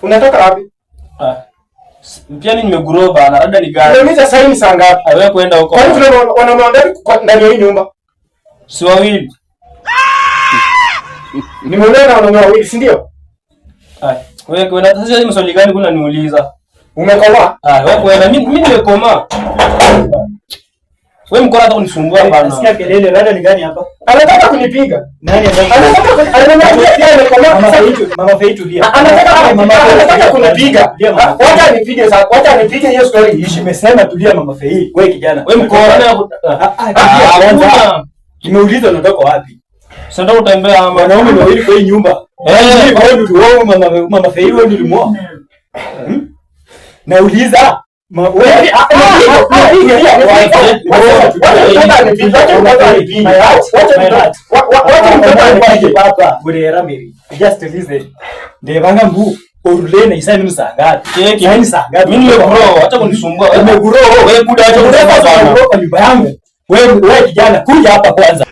Unatoka wapi? Pia mimi nimegrow bana, labda ni gari. Unauliza sasa ni saa ngapi? Wewe kwenda huko. Kwani wanamwangalia ndani ya nyumba? Si wawili. Nimeona wanaume wawili, si ndio? Wewe kwenda sasa hizo maswali gani kuna niuliza? Umekoma? Wewe kwenda mimi nimekoma. Wewe mko hata kunisumbua bana. Nasikia kelele, rada ni gani hapa? Anataka kunipiga. Nani anataka? Mama Feitu lia. Anataka kunipiga. Wacha nipige sasa. Wacha nipige hiyo story iishi. Nimesema tulia Mama Fei. Wewe kijana. Wewe mko kwanza. Nimeuliza unatoka wapi? Sasa ndio utembea ama wanaume wawili kwa hii nyumba. Wewe Mama Fei wewe ndio ulimwoa. Nauliza wewe just listen. Ndevanga mbu orulene isani msangati. Yaani sangati. Mimi nimegro, acha kunisumbua. Nimegro. Wewe buda acha kunisumbua kwa nyumba yangu. Wewe kijana kuja hapa kwanza.